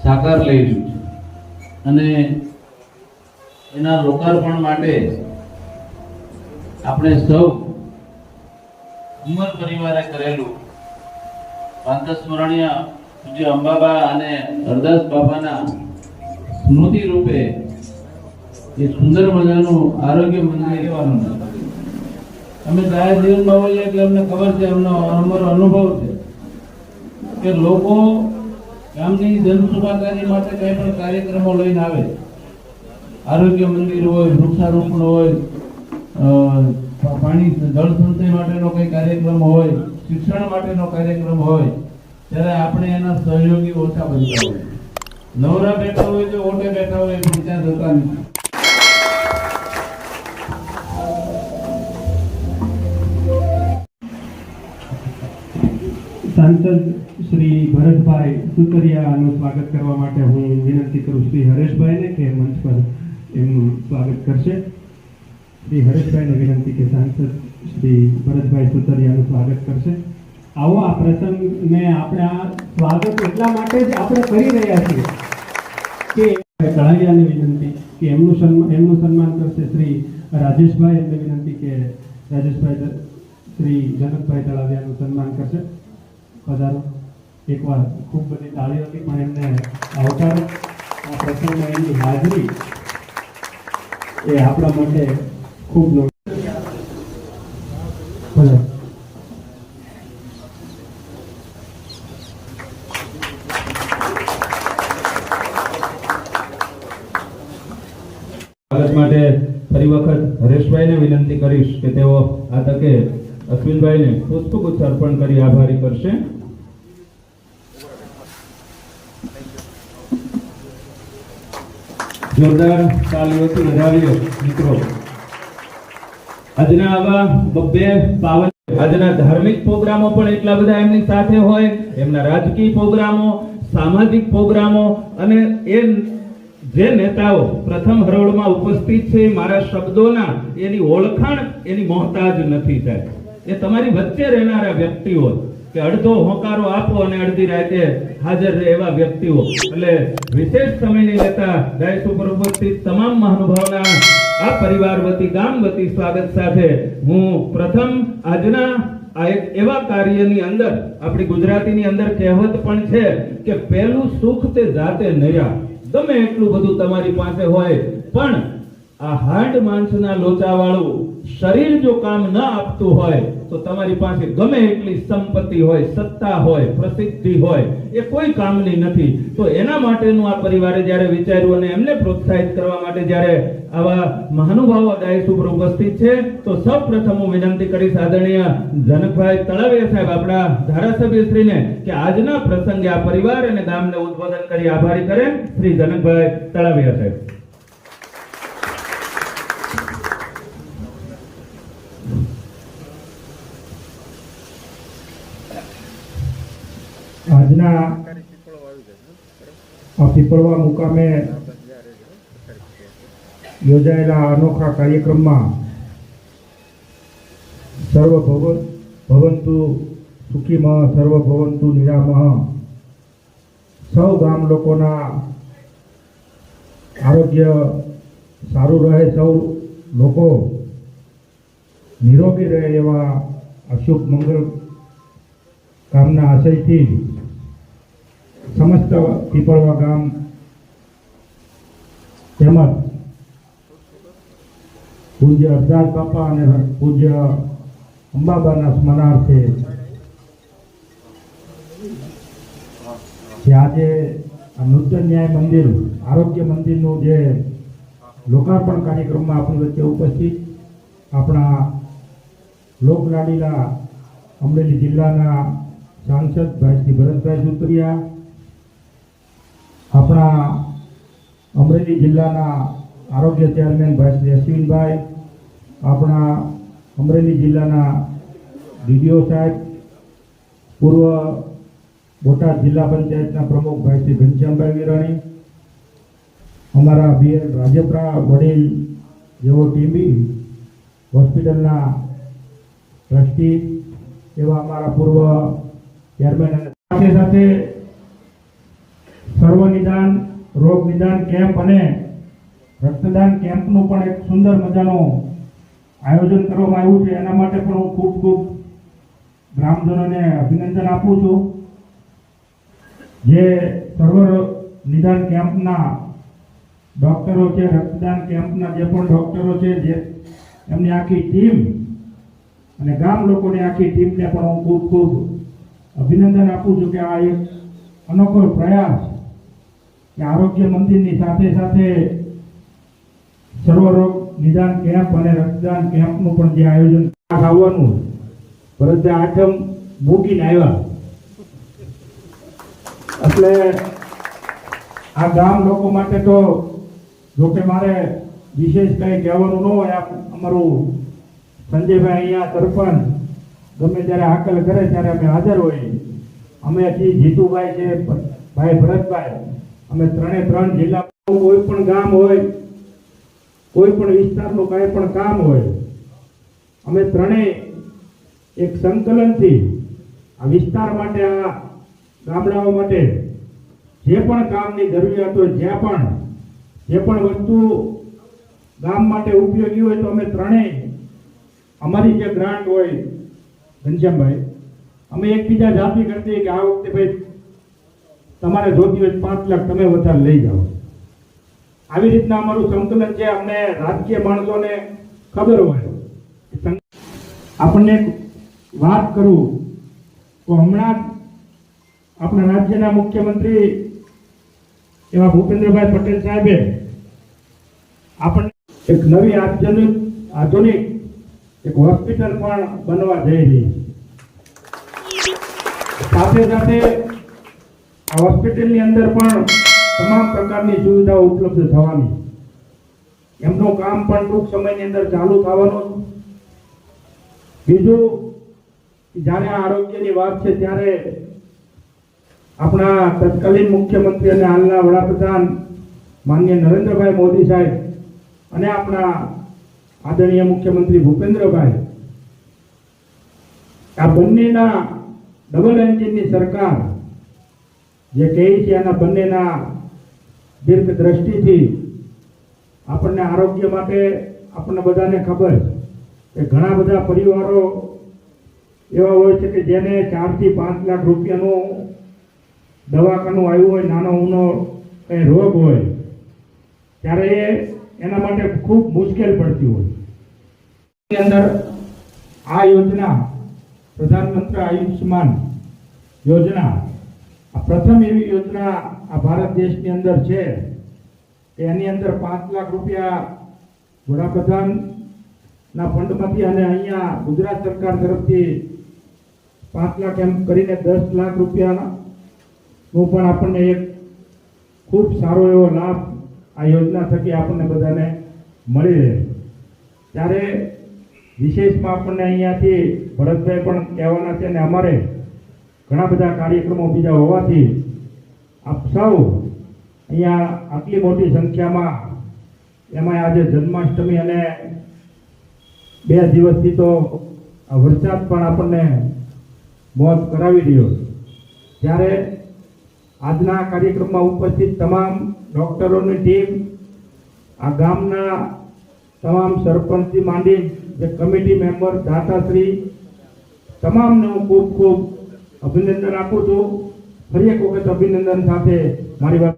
સાકાર લઈ રહ્યું છે અને એના લોકાર્પણ માટે આપણે સૌ ઉમર પરિવારે કરેલું પાંતસ્મરણીય પૂજ્ય અંબાબા અને હરદાસ બાપાના સ્મૃતિ રૂપે એ સુંદર મજાનું આરોગ્ય મંદિર કહેવાનું છે. અમે જાહેર જીવનમાં હોઈએ એટલે અમને ખબર છે, અમારો અનુભવ છે કે લોકો ગામની જનસુખાકારી માટે કંઈ પણ કાર્યક્રમો લઈને આવે, આરોગ્ય મંદિર હોય, વૃક્ષારોપણ હોય, પાણી જળ સંચય માટેનો કંઈ કાર્યક્રમ હોય, શિક્ષણ માટેનો કાર્યક્રમ હોય, ત્યારે આપણે એના સહયોગી ઓછા બનતા હોય. નવરા બેઠા હોય તો ઓટે બેઠા હોય પણ ત્યાં જતા નથી. સાંસદ શ્રી ભરતભાઈ સુતરિયાનું સ્વાગત કરવા માટે હું વિનંતી કરું શ્રી હરેશભાઈને કે મંચ પર એમનું સ્વાગત કરશે. શ્રી હરેશભાઈને વિનંતી કે સાંસદ શ્રી ભરતભાઈ સુતરિયાનું સ્વાગત કરશે. આવો આ પ્રસંગને આપણે આ સ્વાગત એટલા માટે જ આપણે કરી રહ્યા છીએ કે કળારિયાને વિનંતી કે એમનું સન્માન કરશે શ્રી રાજેશભાઈ. એમને વિનંતી કે રાજેશભાઈ શ્રી જનકભાઈ તળાવિયાનું સન્માન કરશે. પધારો. એકવાર ખૂબ બધી તાળીઓથી પણ એમને આવકારો. આ પ્રસંગમાં એમની હાજરી એ આપણા માટે ખૂબ પધારો. સ્વાગત માટે ફરી વખત હરેશભાઈને વિનંતી કરીશ કે તેઓ આ તકે અશ્વિનભાઈને પુષ્પગુચ્છ અર્પણ કરી આભારી કરશે. જોરદાર તાલીઓથી વધાવીએ મિત્રો. આજના આવા બબ્બે પાવન આજના ધાર્મિક પ્રોગ્રામો પણ એટલા બધા એમની સાથે હોય, એમના રાજકીય પ્રોગ્રામો, સામાજિક પ્રોગ્રામો, અને એ જે નેતાઓ પ્રથમ હરોળમાં ઉપસ્થિત છે મારા શબ્દોના એની ઓળખાણ એની મોહતાજ નથી સાહેબ. એ તમારી વચ્ચે રહેનારા વ્યક્તિઓ કે અડધો હોકારો આપો અને અડધી રાતે હાજર રહે એવા વ્યક્તિઓ. એટલે વિશેષ સમયની લેતા ડાયસ ઉપર ઉપસ્થિત તમામ મહાનુભાવોના આ પરિવાર વતી ગામ વતી સ્વાગત સાથે હું પ્રથમ આજના આ એક એવા કાર્યની અંદર આપણી ગુજરાતીની અંદર કહેવત પણ છે કે પહેલું સુખ તે જાતે નર્યા. ગમે એટલું બધું તમારી પાસે હોય પણ આ હાડ માંસના લોચાવાળું શરીર જો કામ ન આપતું હોય તો તમારી પાસે ગમે એટલી સંપત્તિ હોય, સત્તા હોય, પ્રસિદ્ધિ હોય, એ કોઈ કામની નથી. તો એના માટેનું આ પરિવારે જ્યારે વિચાર્યું અને એમને પ્રોત્સાહિત કરવા માટે જ્યારે આવા મહાનુભાવો ડાયસ ઉપર ઉપસ્થિત છે તો સૌપ્રથમ હું વિનંતી કરીશ આદરણીય જનકભાઈ તળાવિયા સાહેબ, આપણા ધારાસભ્યશ્રીને કે આજના પ્રસંગે આ પરિવાર અને ગામને ઉદ્બોધન કરી આભારી કરે. શ્રી જનકભાઈ તળાવિયા સાહેબ. આજના પીપળવા મુકામે યોજાયેલા અનોખા કાર્યક્રમમાં સર્વ ભવંતુ સુખીમઃ સર્વ ભવંતુ નિરામઃ સૌ ગામ લોકોના આરોગ્ય સારું રહે, સૌ લોકો નિરોગી રહે એવા અશુભ મંગળ કામના આશયથી સમસ્ત પીપળવા ગામ તેમજ પૂજ્ય હરદાસ બાપા અને પૂજ્ય અંબાબાના સ્મરણાર્થે જે આજે આ નૂતન ન્યાય મંદિર આરોગ્ય મંદિરનું જે લોકાર્પણ કાર્યક્રમમાં આપણી વચ્ચે ઉપસ્થિત આપણા લોકલાડીલા અમરેલી જિલ્લાના સાંસદ ભાઈ શ્રી ભરતભાઈ સુતરિયા, આપણા અમરેલી જિલ્લાના આરોગ્ય ચેરમેન ભાઈ શ્રી અશ્વિનભાઈ, આપણા અમરેલી જિલ્લાના ડીડીઓ સાહેબ, પૂર્વ બોટાદ જિલ્લા પંચાયતના પ્રમુખ ભાઈ શ્રી ઘનશ્યામભાઈ વિરાણી, અમારા બીએલ રાજપરા વડીલ જેઓ ટીબી હોસ્પિટલના ટ્રસ્ટી એવા અમારા પૂર્વ ચેરમેન અને સાથે સાથે સર્વ નિદાન રોગ નિદાન કેમ્પ અને રક્તદાન કેમ્પનું પણ એક સુંદર મજાનું આયોજન કરવામાં આવ્યું છે. એના માટે પણ હું ખૂબ ખૂબ ગ્રામજનોને અભિનંદન આપું છું. જે સર્વ નિદાન કેમ્પના ડોક્ટરો છે, રક્તદાન કેમ્પના જે પણ ડોક્ટરો છે, જે એમની આખી ટીમ અને ગામ લોકોની આખી ટીમને પણ હું ખૂબ ખૂબ અભિનંદન આપું છું કે આ એક અનોખો પ્રયાસ કે આરોગ્ય મંદિરની સાથે સાથે સર્વરોગ નિદાન કેમ્પ અને રક્તદાન કેમ્પનું પણ જે આયોજન આવવાનું ભરતભાઈ આઠમ મૂકીને આવ્યા એટલે આ ગામ લોકો માટે તો જોકે મારે વિશેષ કંઈ કહેવાનું ન હોય. અમારું સંજયભાઈ અહીંયા સરપંચ ગમે ત્યારે હાકલ કરે ત્યારે અમે હાજર હોઈએ. અમે જીતુભાઈ છે, ભાઈ ભરતભાઈ, અમે ત્રણ જિલ્લામાં કોઈ પણ ગામ હોય, કોઈ પણ વિસ્તારનું કાંઈ પણ કામ હોય, અમે ત્રણેય એક સંકલનથી આ વિસ્તાર માટે, આ ગામડાઓ માટે જે પણ કામની જરૂરિયાત હોય, જે પણ વસ્તુ ગામ માટે ઉપયોગી હોય, તો અમે ત્રણેય અમારી જે ગ્રાન્ટ હોય ઘનશ્યામભાઈ, અમે એકબીજા જાતિ કરતી કે આ વખતે ભાઈ તમારે જોતી હોય 5 લાખ તમે વધારે લઈ જાઓ. આવી રીતના અમારું સંકલન છે. અમને રાજકીય માણસોને ખબર હોય. આપણને એક વાત કરું તો હમણાં આપણા રાજ્યના મુખ્યમંત્રી એવા ભૂપેન્દ્રભાઈ પટેલ સાહેબે આપણને એક નવી આધુનિક એક હોસ્પિટલ પણ બનવા જઈ રહી છે. સાથે સાથે આ હોસ્પિટલની અંદર પણ તમામ પ્રકારની સુવિધાઓ ઉપલબ્ધ થવાની. એમનું કામ પણ ટૂંક સમયની અંદર ચાલુ થવાનું. બીજું, જ્યારે આરોગ્યની વાત છે ત્યારે આપણા તત્કાલીન મુખ્યમંત્રી અને હાલના વડાપ્રધાન માનનીય નરેન્દ્રભાઈ મોદી સાહેબ અને આપણા આદરણીય મુખ્યમંત્રી ભૂપેન્દ્રભાઈ, આ બંનેના ડબલ એન્જિનની સરકાર જે કહે છે એના બંનેના દીર્ઘ દ્રષ્ટિથી આપણને આરોગ્ય માટે આપણને બધાને ખબર કે ઘણા બધા પરિવારો એવા હોય છે કે જેને 4 થી 5 લાખ રૂપિયાનું દવાખાનું આવ્યું હોય, નાનો ઊનો કંઈ રોગ હોય, ત્યારે એના માટે ખૂબ મુશ્કેલ પડતી હોય. એની અંદર આ યોજના પ્રધાનમંત્રી આયુષ્યમાન યોજના આ પ્રથમ એવી યોજના આ ભારત દેશની અંદર છે કે એની અંદર 5 લાખ રૂપિયા વડાપ્રધાનના ફંડમાંથી અને અહીંયા ગુજરાત સરકાર તરફથી 5 લાખ એમ કરીને 10 લાખ રૂપિયાનું પણ આપણને એક ખૂબ સારો એવો લાભ આ યોજના થકી આપણને બધાને મળી રહે. ત્યારે વિશેષમાં આપણને અહીંયાથી ભરતભાઈ પણ કહેવાના છે અને અમારે ઘણા બધા કાર્યક્રમો બીજા હોવાથી આપ સૌ અહીંયા આટલી મોટી સંખ્યામાં, એમાં આજે જન્માષ્ટમી અને 2 દિવસથી તો આ વરસાદ પણ આપણને મોજ કરાવી રહ્યો. ત્યારે આજના કાર્યક્રમમાં ઉપસ્થિત તમામ ડોક્ટરોની ટીમ, આ ગામના તમામ સરપંચથી માંડી જે કમિટી મેમ્બર, દાતાશ્રી, તમામને હું ખૂબ ખૂબ અભિનંદન આપું છું. ફરી એક વખત અભિનંદન સાથે મારી વાત